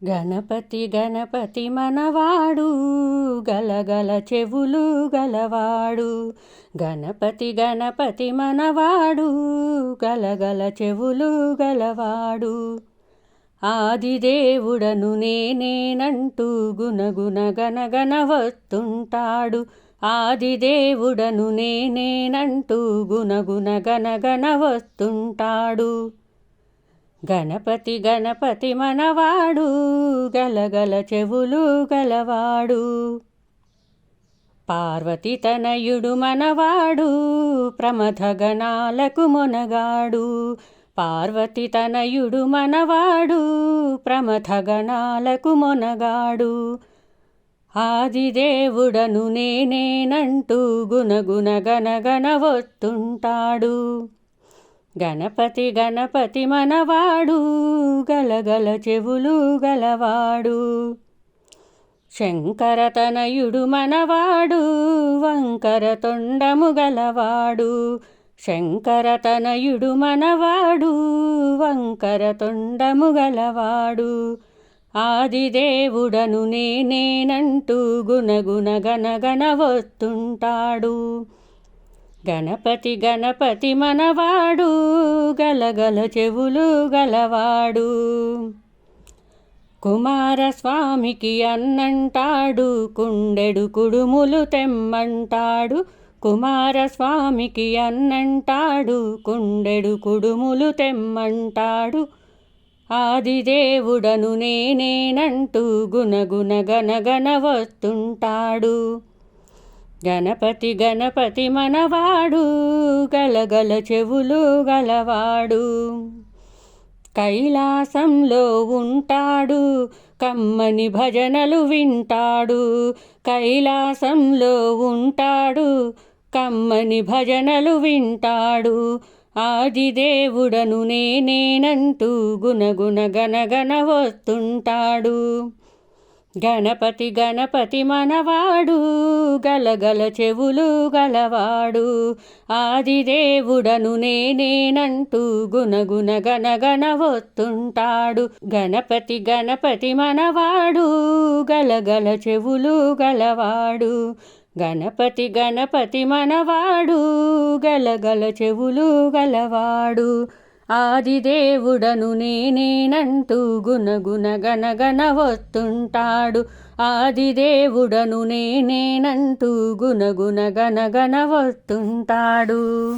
గణపతి గణపతి మనవాడు గలగల చెవులు గలవాడు. గణపతి గణపతి మనవాడు గలగల చెవులు గలవాడు. ఆదిదేవుడను నేనేనంటూ గుణగుణ గనగన వస్తుంటాడు. ఆదిదేవుడను నేనేనంటూ గుణగుణ గనగన వస్తుంటాడు. గణపతి గణపతి మనవాడు గలగల చెవులు గలవాడు. పార్వతి తనయుడు మనవాడు ప్రమథ గణాలకు మొనగాడు. పార్వతి తనయుడు మనవాడు ప్రమథ గణాలకు మొనగాడు. ఆదిదేవుడను నేనేనంటూ గుణగుణ గనగన వస్తుంటాడు. గణపతి గణపతి మనవాడు గలగల చెవులు గలవాడు. శంకర తనయుడు మనవాడు వంకర తొండము గలవాడు. శంకర తనయుడు మనవాడు వంకర తొండము గలవాడు. ఆదిదేవుడను నేనేనంటూ గుణగుణ గనగన వస్తుంటాడు. గణపతి గణపతి మనవాడు గలగల చెవులు గలవాడు. కుమారస్వామికి అన్నంటాడు కుండెడు కుడుములు తెమ్మంటాడు. కుమారస్వామికి అన్నంటాడు కుండెడు కుడుములు తెమ్మంటాడు. ఆదిదేవుడను నేనేనంటూ గుణగుణ గనగన వస్తుంటాడు. గణపతి గణపతి మనవాడు గలగల చెవులు గలవాడు. కైలాసంలో ఉంటాడు కమ్మని భజనలు వింటాడు. కైలాసంలో ఉంటాడు కమ్మని భజనలు వింటాడు. ఆదిదేవుడను నేనేనంటూ గుణగుణ గనగన వస్తుంటాడు. గణపతి గణపతి మనవాడు గలగల చెవులు గలవాడు. ఆదిదేవుడను నేనేనంటూ గుణగుణ గనగన వస్తుంటాడు. గణపతి గణపతి మనవాడు గలగల చెవులు గలవాడు. గణపతి గణపతి మనవాడు గలగల చెవులు గలవాడు. ఆదిదేవుడను నేనేనంటూ గుణగుణ గనగన వస్తుంటాడు. ఆదిదేవుడను నేనేనంటూ గుణగుణ గనగన వస్తుంటాడు.